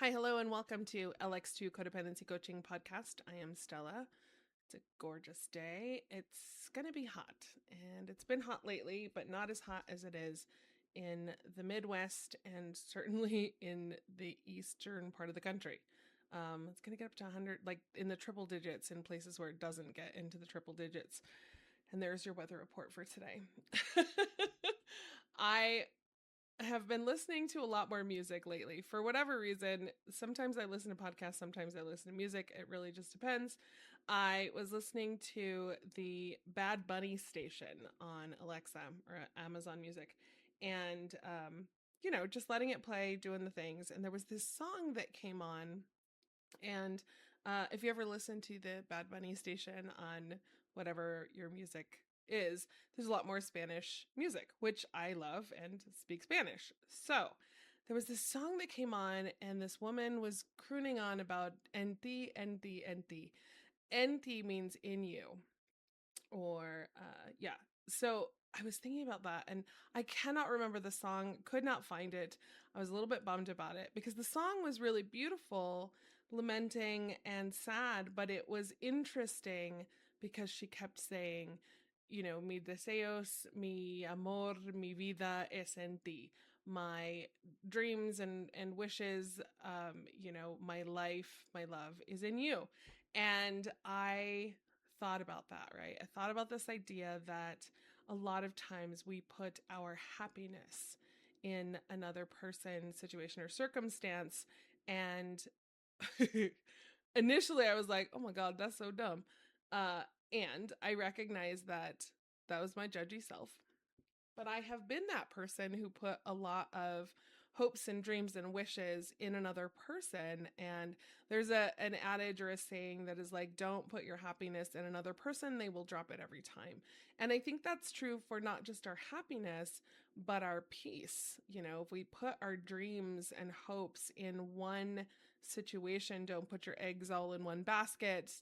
Hi, hello, and welcome to LX2 Codependency Coaching Podcast. I am Stella. It's a gorgeous day. It's going to be hot, and it's been hot lately, but not as hot as it is in the Midwest and certainly in the eastern part of the country. It's going to get up to 100, like in the triple digits in places where it doesn't get into the triple digits. And there's your weather report for today. I have been listening to a lot more music lately. For whatever reason, sometimes I listen to podcasts, sometimes I listen to music. It really just depends. I was listening to the Bad Bunny station on Alexa or Amazon Music and, just letting it play, doing the things. And there was this song that came on. And if you ever listen to the Bad Bunny station on whatever your music is, there's a lot more Spanish music, which I love and speak Spanish. So there was this song that came on, and this woman was crooning on about enti, enti, enti. Enti means in you, or yeah. So I was thinking about that, and I cannot remember the song, could not find it. I was a little bit bummed about it because the song was really beautiful, lamenting and sad, but it was interesting because she kept saying, mi deseos, mi amor, mi vida es en ti. My dreams and wishes, my life, my love is in you. And I thought about that, right? I thought about this idea that a lot of times we put our happiness in another person, situation, or circumstance. And initially I was like, oh my God, that's so dumb. Uh, and I recognize that that was my judgy self. But I have been that person who put a lot of hopes and dreams and wishes in another person. And there's an adage or a saying that is like, don't put your happiness in another person, they will drop it every time. And I think that's true for not just our happiness, but our peace. If we put our dreams and hopes in one situation, don't put your eggs all in one basket.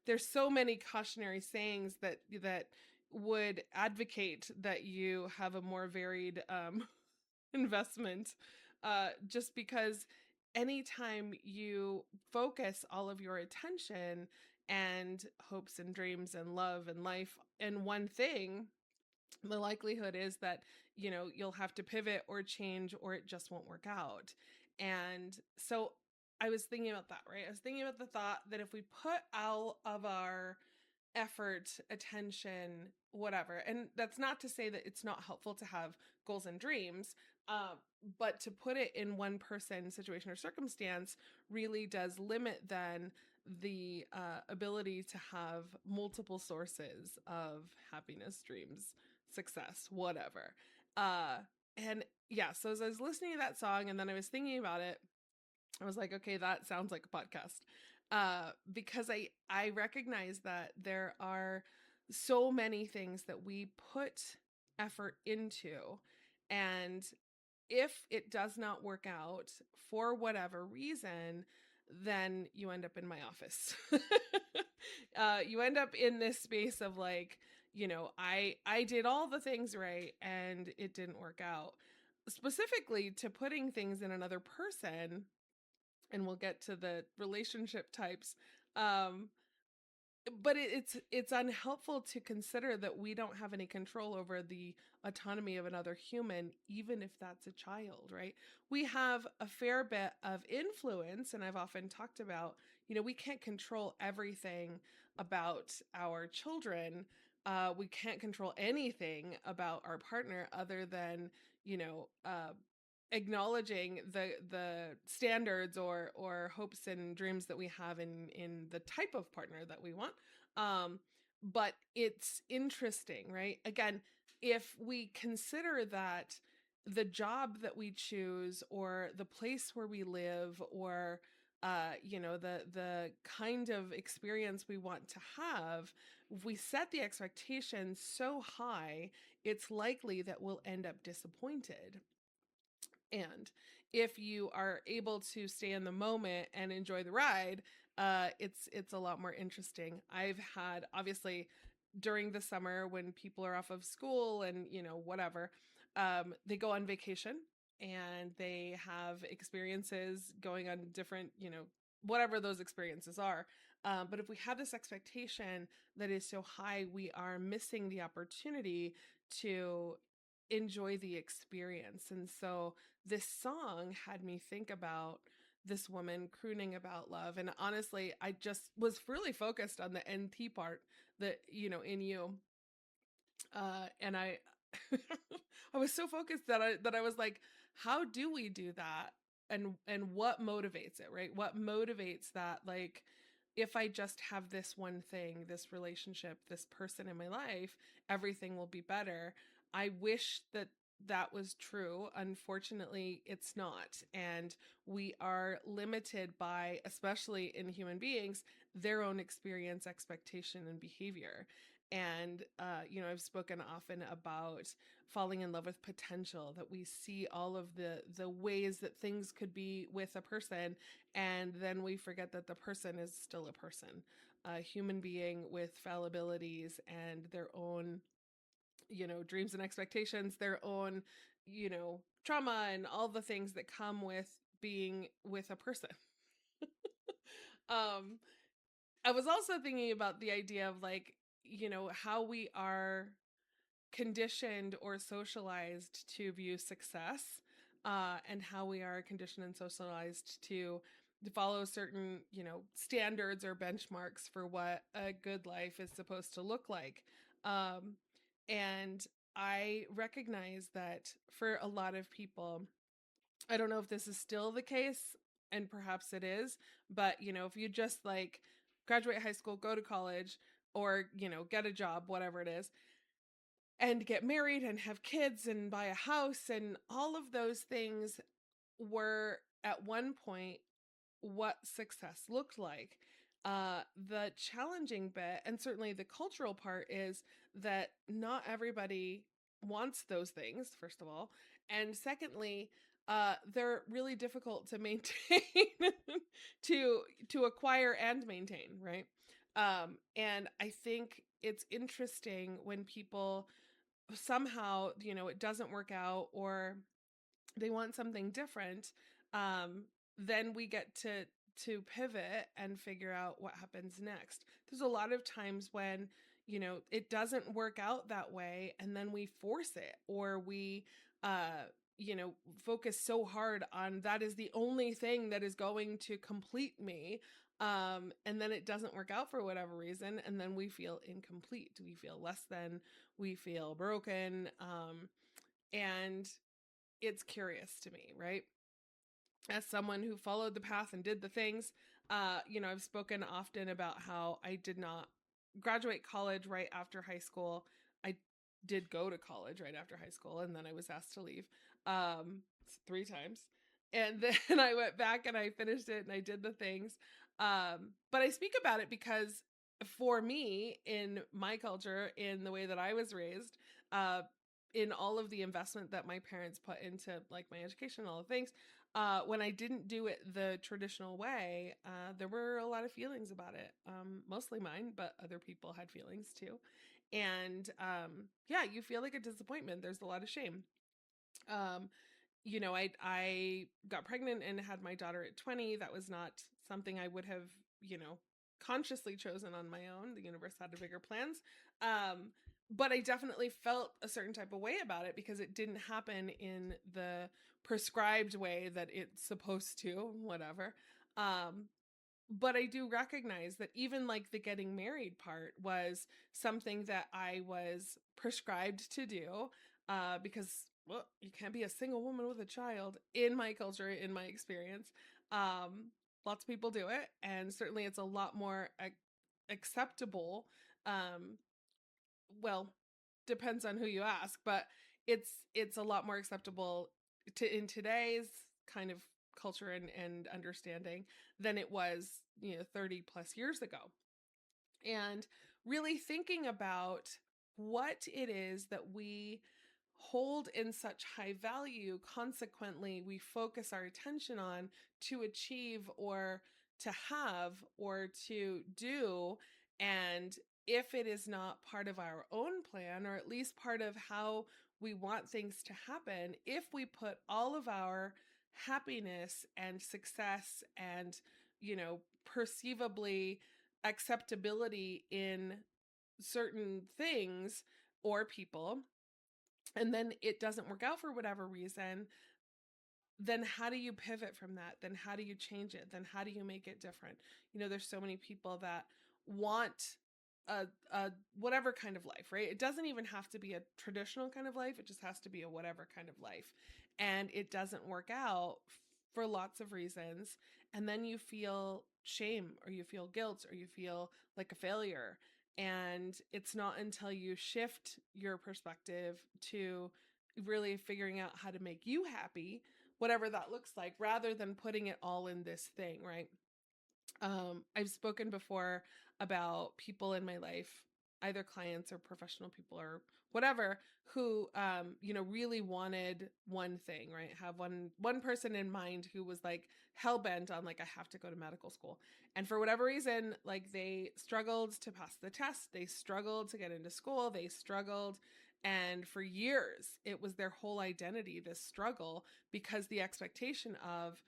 There's so many cautionary sayings that would advocate that you have a more varied investment, just because anytime you focus all of your attention and hopes and dreams and love and life in one thing, the likelihood is that you'll have to pivot or change, or it just won't work out. And so I was thinking about that, right? I was thinking about the thought that if we put all of our effort, attention, whatever. And that's not to say that it's not helpful to have goals and dreams, um, but to put it in one person, situation, or circumstance really does limit then the ability to have multiple sources of happiness, dreams, success, whatever. Uh, and yeah, so as I was listening to that song and then I was thinking about it, I was like, okay, that sounds like a podcast. Because I recognize that there are so many things that we put effort into, and if it does not work out for whatever reason, then you end up in my office. You end up in this space of like, I did all the things right and it didn't work out. Specifically to putting things in another person, and we'll get to the relationship types. Um, but it's unhelpful to consider that we don't have any control over the autonomy of another human, even if that's a child, right? We have a fair bit of influence, and I've often talked about, we can't control everything about our children. We can't control anything about our partner other than, acknowledging the standards or hopes and dreams that we have in the type of partner that we want. But it's interesting, right? Again, if we consider that the job that we choose or the place where we live or the kind of experience we want to have, if we set the expectations so high, it's likely that we'll end up disappointed. And if you are able to stay in the moment and enjoy the ride, it's a lot more interesting. I've had, obviously, during the summer when people are off of school and whatever, they go on vacation. and they have experiences going on different, whatever those experiences are. But if we have this expectation that is so high, we are missing the opportunity to enjoy the experience. And so this song had me think about this woman crooning about love. And honestly, I just was really focused on the NT part, that, in you. And I I was so focused that I was like, how do we do that? And what motivates it, right? What motivates that? Like, if I just have this one thing, this relationship, this person in my life, everything will be better. I wish that that was true. Unfortunately, it's not. And we are limited by, especially in human beings, their own experience, expectation, and behavior. And I've spoken often about falling in love with potential, that we see all of the ways that things could be with a person, and then we forget that the person is still a person, a human being with fallibilities and their own, dreams and expectations, their own, trauma, and all the things that come with being with a person. um I was also thinking about the idea of, like, how we are conditioned or socialized to view success, and how we are conditioned and socialized to follow certain, standards or benchmarks for what a good life is supposed to look like. Um, and I recognize that for a lot of people, I don't know if this is still the case, and perhaps it is, but if you just like graduate high school, go to college, or, get a job, whatever it is, and get married and have kids and buy a house, and all of those things were at one point what success looked like. The challenging bit, and certainly the cultural part, is that not everybody wants those things, first of all. And secondly, they're really difficult to maintain, to acquire and maintain, right? And I think it's interesting when people somehow, it doesn't work out, or they want something different. um then we get to pivot and figure out what happens next. There's a lot of times when, it doesn't work out that way, and then we force it, or we uh focus so hard on that is the only thing that is going to complete me. And then it doesn't work out for whatever reason, and then we feel incomplete, we feel less than, we feel broken. And it's curious to me, right? As someone who followed the path and did the things, I've spoken often about how I did not graduate college right after high school. I did go to college right after high school, and then I was asked to leave, 3 times. And then I went back and I finished it and I did the things. But I speak about it because for me, in my culture, in the way that I was raised, uh, in all of the investment that my parents put into, like, my education and all the things, when I didn't do it the traditional way, there were a lot of feelings about it. Mostly mine, but other people had feelings too. And yeah, you feel like a disappointment. There's a lot of shame. Um, I got pregnant and had my daughter at 20. That was not something I would have, you know, consciously chosen on my own. The universe had bigger plans. But I definitely felt a certain type of way about it because it didn't happen in the prescribed way that it's supposed to, whatever. Um, but I do recognize that even like the getting married part was something that I was prescribed to do, because, well, you can't be a single woman with a child in my culture, in my experience. Lots of people do it, and certainly it's a lot more acceptable. Um, well, depends on who you ask, but it's a lot more acceptable to in today's kind of culture and understanding than it was, 30 plus years ago. And really thinking about what it is that we hold in such high value, consequently we focus our attention on to achieve, or to have, or to do. And if it is not part of our own plan, or at least part of how we want things to happen if we put all of our happiness and success and, perceivably acceptability in certain things or people, and then it doesn't work out for whatever reason, then how do you pivot from that? Then how do you change it? Then how do you make it different? There's so many people that want a whatever kind of life, right? It doesn't even have to be a traditional kind of life. It just has to be a whatever kind of life. And it doesn't work out for lots of reasons. And then you feel shame, or you feel guilt, or you feel like a failure. And it's not until you shift your perspective to really figuring out how to make you happy, whatever that looks like, rather than putting it all in this thing, right? I've spoken before about people in my life, either clients or professional people or whatever, who, really wanted one thing, right? Have one person in mind who was like hell bent on like, I have to go to medical school. And for whatever reason, like they struggled to pass the test. They struggled to get into school. They struggled. And for years, it was their whole identity, this struggle, because the expectation of,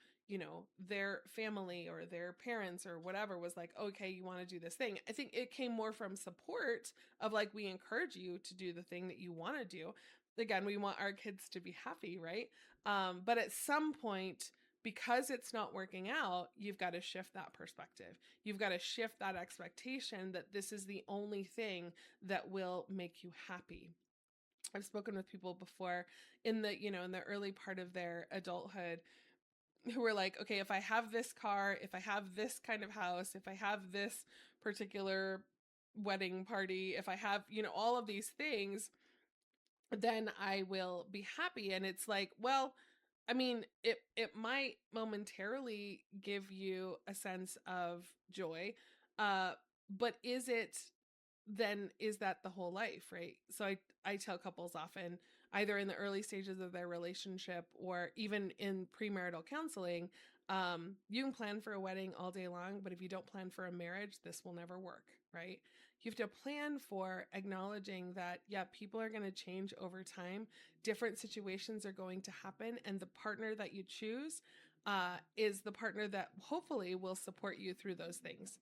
their family or their parents or whatever was like, okay, you want to do this thing. I think it came more from support of like, we encourage you to do the thing that you want to do. Again, we want our kids to be happy, right? But at some point, because it's not working out, you've got to shift that perspective. You've got to shift that expectation that this is the only thing that will make you happy. I've spoken with people before in the early part of their adulthood who were like, okay, if I have this car, if I have this kind of house, if I have this particular wedding party, if I have, all of these things, then I will be happy. And it's like, well, I mean, it might momentarily give you a sense of joy, uh, but is that the whole life, right? So I tell couples often, either in the early stages of their relationship or even in premarital counseling, you can plan for a wedding all day long, but if you don't plan for a marriage, this will never work, right? You have to plan for acknowledging that, yeah, people are going to change over time. Different situations are going to happen. And the partner that you choose is the partner that hopefully will support you through those things.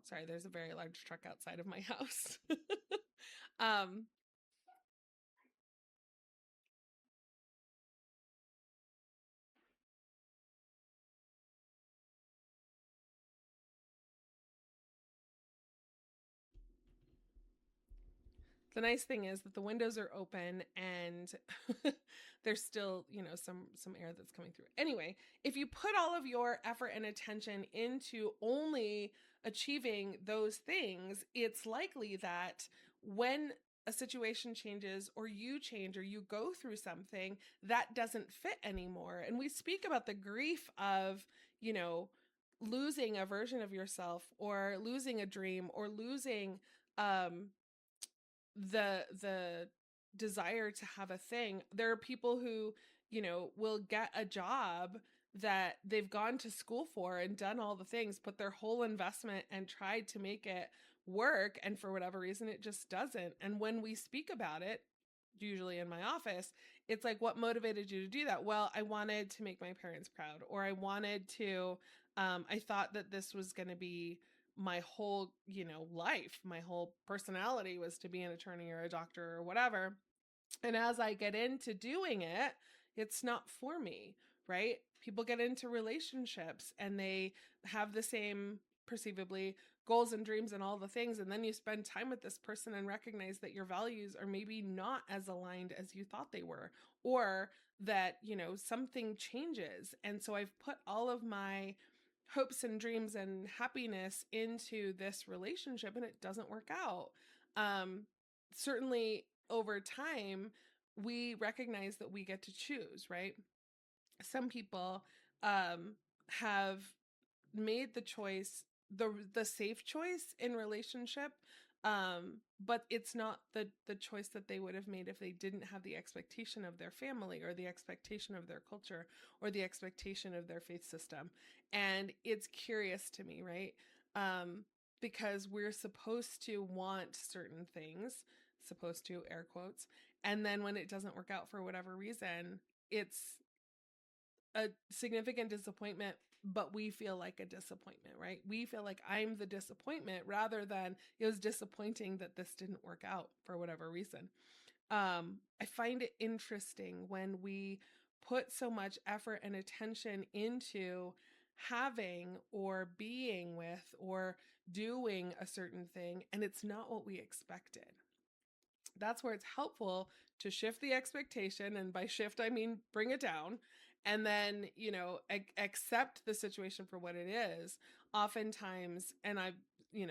Sorry, there's a very large truck outside of my house. um, the nice thing is that the windows are open and there's still, some air that's coming through. Anyway, if you put all of your effort and attention into only achieving those things, it's likely that when a situation changes or you change or you go through something, that doesn't fit anymore. And we speak about the grief of, losing a version of yourself or losing a dream or losing um the desire to have a thing. There are people who, will get a job that they've gone to school for and done all the things, put their whole investment and tried to make it work, and for whatever reason it just doesn't. And when we speak about it, usually in my office, it's like, what motivated you to do that? Well, I wanted to make my parents proud, or I wanted to I thought that this was going to be my whole, life, my whole personality was to be an attorney or a doctor or whatever. And as I get into doing it, it's not for me, right? People get into relationships and they have the same, perceivably, goals and dreams and all the things. And then you spend time with this person and recognize that your values are maybe not as aligned as you thought they were, or that, something changes. And so I've put all of my hopes and dreams and happiness into this relationship and it doesn't work out. Certainly over time, we recognize that we get to choose, right? Some people have made the choice, the safe choice in relationship, but it's not the choice that they would have made if they didn't have the expectation of their family or the expectation of their culture or the expectation of their faith system. And it's curious to me, right? Because we're supposed to want certain things, supposed to, air quotes, And then when it doesn't work out for whatever reason, it's a significant disappointment, but we feel like a disappointment, right? We feel like I'm the disappointment rather than it was disappointing that this didn't work out for whatever reason. I find it interesting when we put so much effort and attention into having or being with or doing a certain thing, and it's not what we expected. That's where it's helpful to shift the expectation. And by shift, I mean bring it down. And then, accept the situation for what it is. Oftentimes, and I've,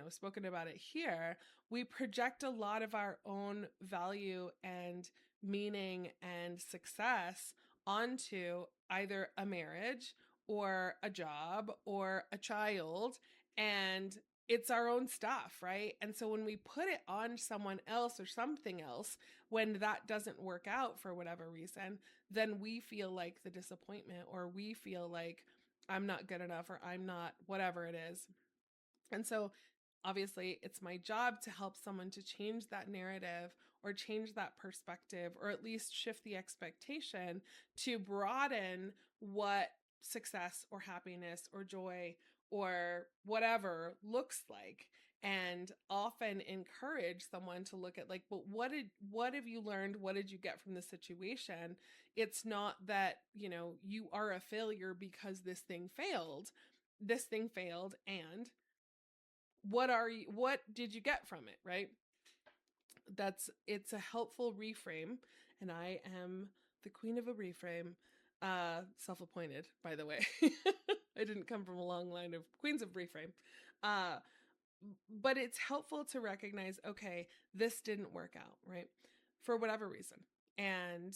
spoken about it here, we project a lot of our own value and meaning and success onto either a marriage or a job or a child. And it's our own stuff, right? And so when we put it on someone else or something else, when that doesn't work out for whatever reason, then we feel like the disappointment, or we feel like I'm not good enough, or I'm not whatever it is. And so obviously it's my job to help someone to change that narrative or change that perspective, or at least shift the expectation to broaden what success or happiness or joy or whatever looks like, and often encourage someone to look at like, but what have you learned, what did you get from the situation? It's not that you are a failure because this thing failed, and what did you get from it, right? It's a helpful reframe, and I am the queen of a reframe, self-appointed, by the way. I didn't come from a long line of queens of reframe. uh but it's helpful to recognize, okay, this didn't work out, right? For whatever reason. And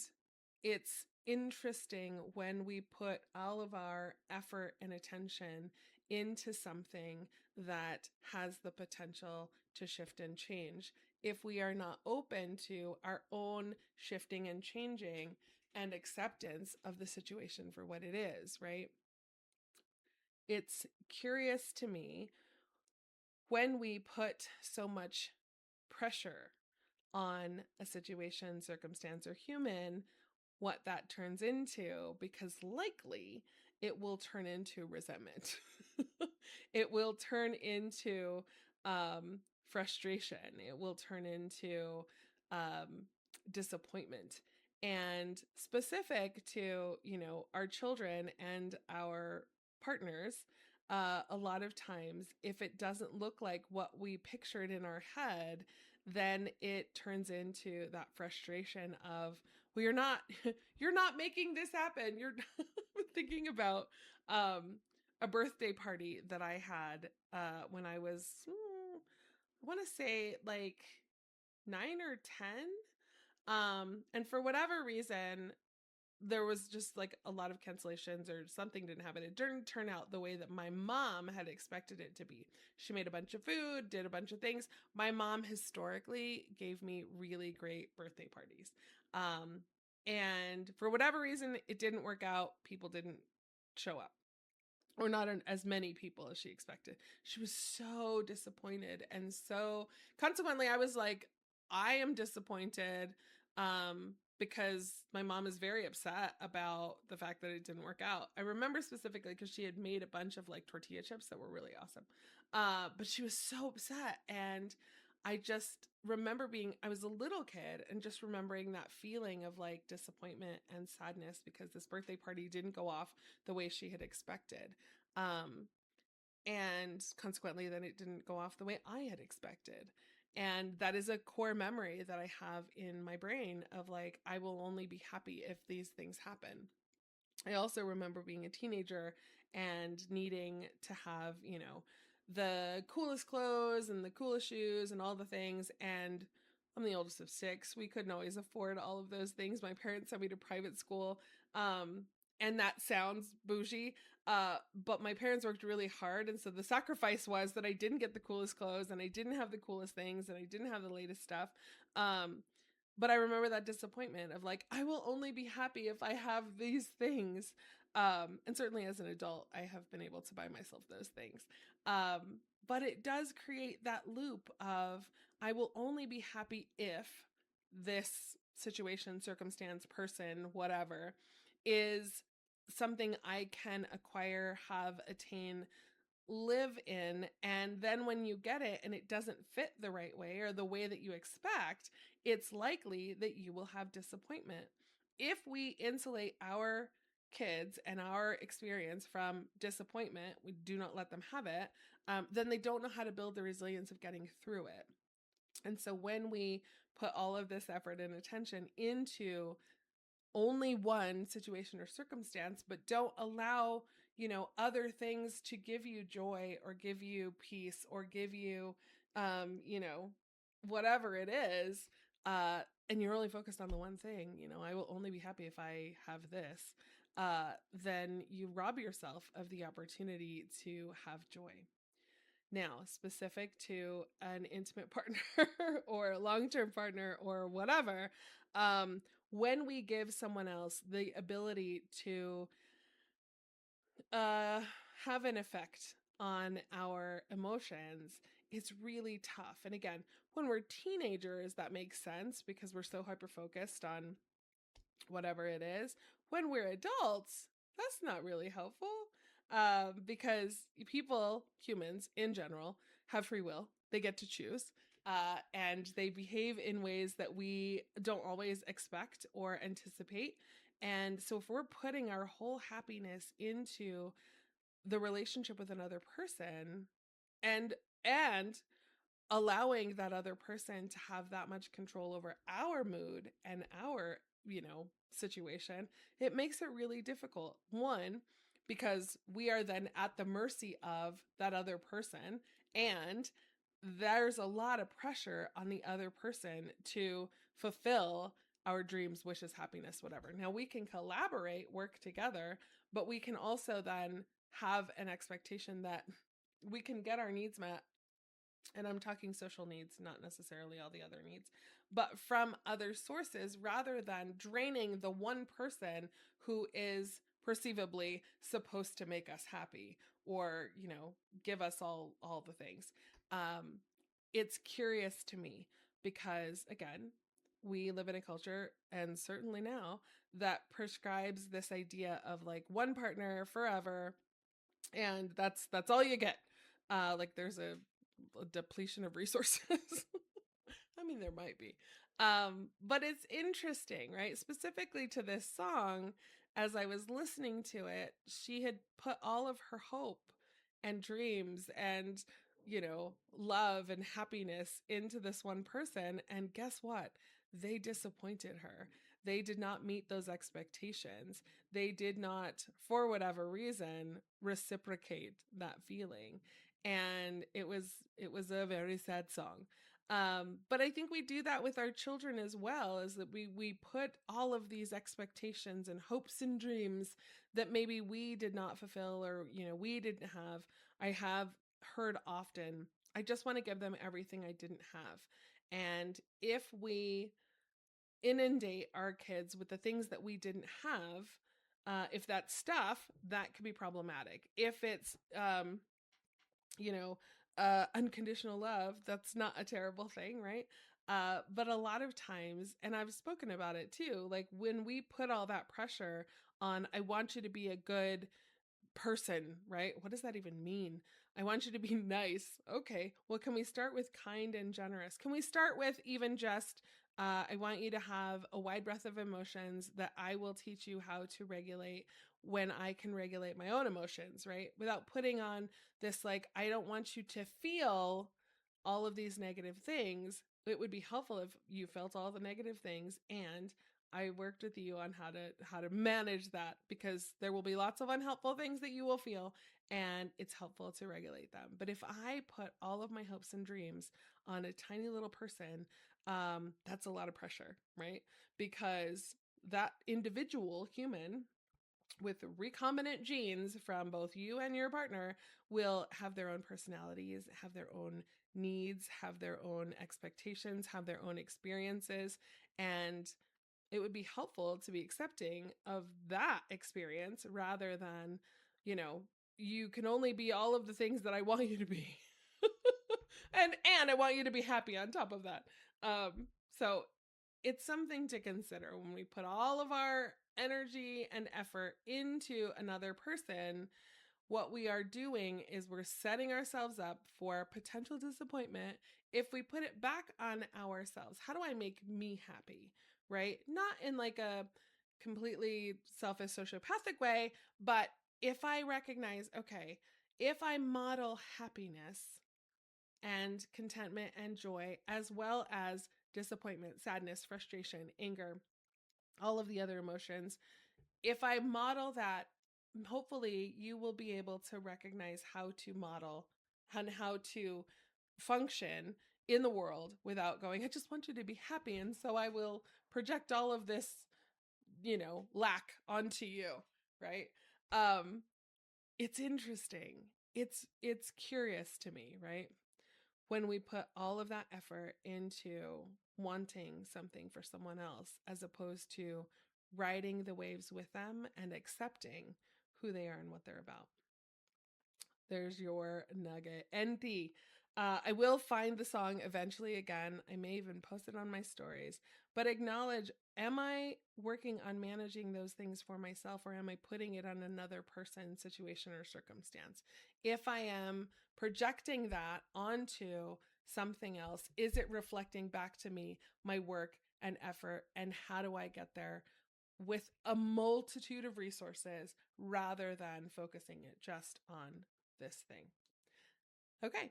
it's interesting when we put all of our effort and attention into something that has the potential to shift and change. If we are not open to our own shifting and changing and acceptance of the situation for what it is, right? It's curious to me when we put so much pressure on a situation, circumstance, or human, what that turns into, because likely it will turn into resentment. It will turn into frustration. It will turn into disappointment. And specific to, our children and our partners, a lot of times, if it doesn't look like what we pictured in our head, then it turns into that frustration of, well, you're not making this happen. You're thinking about a birthday party that I had when I was, I want to say like 9 or 10. And for whatever reason, there was just like a lot of cancellations, or something didn't happen. It didn't turn out the way that my mom had expected it to be. She made a bunch of food, did a bunch of things. My mom historically gave me really great birthday parties. And for whatever reason, it didn't work out. People didn't show up, or not as many people as she expected. She was so disappointed. And so consequently, I was like, I am disappointed, because my mom is very upset about the fact that it didn't work out. I remember specifically because she had made a bunch of like tortilla chips that were really awesome. But she was so upset. And I just remember I was a little kid, and just remembering that feeling of like disappointment and sadness because this birthday party didn't go off the way she had expected. Um, and consequently, then it didn't go off the way I had expected. And that is a core memory that I have in my brain of like, I will only be happy if these things happen. I also remember being a teenager and needing to have, the coolest clothes and the coolest shoes and all the things. And I'm the oldest of six. We couldn't always afford all of those things. My parents sent me to private school. And that sounds bougie, but my parents worked really hard. And so the sacrifice was that I didn't get the coolest clothes, and I didn't have the coolest things, and I didn't have the latest stuff. But I remember that disappointment of like, I will only be happy if I have these things. And certainly as an adult, I have been able to buy myself those things. But it does create that loop of, I will only be happy if this situation, circumstance, person, whatever, is something I can acquire, have, attain, live in. And then when you get it and it doesn't fit the right way or the way that you expect, it's likely that you will have disappointment. If we insulate our kids and our experience from disappointment, we do not let them have it, then they don't know how to build the resilience of getting through it. And so when we put all of this effort and attention into only one situation or circumstance, but don't allow, other things to give you joy or give you peace or give you, you know, whatever it is, and you're only focused on the one thing, I will only be happy if I have this, then you rob yourself of the opportunity to have joy. Now, specific to an intimate partner or a long-term partner or whatever, when we give someone else the ability to uh, have an effect on our emotions, it's really tough. And again, when we're teenagers, that makes sense because we're so hyper-focused on whatever it is. When we're adults, that's not really helpful, because people, humans in general, have free will. They get to choose. And they behave in ways that we don't always expect or anticipate. And so, if we're putting our whole happiness into the relationship with another person, and and allowing that other person to have that much control over our mood and our, situation, it makes it really difficult. One, because we are then at the mercy of that other person, and there's a lot of pressure on the other person to fulfill our dreams, wishes, happiness, whatever. Now we can collaborate, work together, but we can also then have an expectation that we can get our needs met, and I'm talking social needs, not necessarily all the other needs, but from other sources, rather than draining the one person who is perceivably supposed to make us happy or, give us all the things. Um, it's curious to me because, again, we live in a culture, and certainly now, that prescribes this idea of like one partner forever, and that's all you get. Like there's a depletion of resources. I mean, there might be. But it's interesting, right? Specifically to this song, as I was listening to it, she had put all of her hope and dreams and, love and happiness into this one person. And guess what? They disappointed her. They did not meet those expectations. They did not, for whatever reason, reciprocate that feeling. And it was a very sad song. But I think we do that with our children as well, is that we put all of these expectations and hopes and dreams that maybe we did not fulfill, or we didn't have. I have heard often, I just want to give them everything I didn't have. And if we inundate our kids with the things that we didn't have, if that's stuff, that could be problematic. If it's you know, unconditional love, that's not a terrible thing, right? But a lot of times, and I've spoken about it too, like when we put all that pressure on, I want you to be a good person, right? What does that even mean? I want you to be nice. Okay, well, can we start with kind and generous? Can we start with even just, I want you to have a wide breadth of emotions that I will teach you how to regulate when I can regulate my own emotions, right? Without putting on this, like, I don't want you to feel all of these negative things. It would be helpful if you felt all the negative things, and I worked with you on how to manage that, because there will be lots of unhelpful things that you will feel, and it's helpful to regulate them. But if I put all of my hopes and dreams on a tiny little person, that's a lot of pressure, right? Because that individual human with recombinant genes from both you and your partner will have their own personalities, have their own needs, have their own expectations, have their own experiences. And it would be helpful to be accepting of that experience rather than, you know, you can only be all of the things that I want you to be. and I want you to be happy on top of that. So it's something to consider when we put all of our energy and effort into another person. What we are doing is we're setting ourselves up for potential disappointment if we put it back on ourselves. How do I make me happy? Right? Not in like a completely selfish sociopathic way, but if I recognize, okay, if I model happiness and contentment and joy, as well as disappointment, sadness, frustration, anger, all of the other emotions, if I model that, hopefully you will be able to recognize how to model and how to function in the world without going, I just want you to be happy. And so I will project all of this, lack onto you. Right. Um, it's interesting. It's curious to me, right? When we put all of that effort into wanting something for someone else as opposed to riding the waves with them and accepting who they are and what they're about. There's your nugget. NT. I will find the song eventually again. I may even post it on my stories. But acknowledge, am I working on managing those things for myself, or am I putting it on another person, situation, or circumstance? If I am projecting that onto something else, is it reflecting back to me my work and effort? And how do I get there with a multitude of resources rather than focusing it just on this thing? Okay.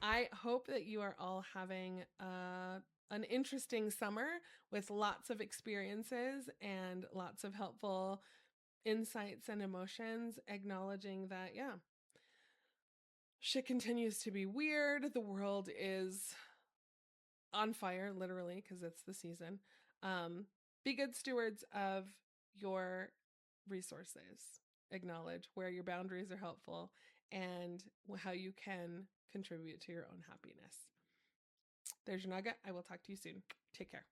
I hope that you are all having an interesting summer with lots of experiences and lots of helpful insights and emotions, acknowledging that, yeah, shit continues to be weird. The world is on fire, literally, because it's the season. Be good stewards of your resources. Acknowledge where your boundaries are helpful and how you can contribute to your own happiness. There's your nugget. I will talk to you soon. Take care.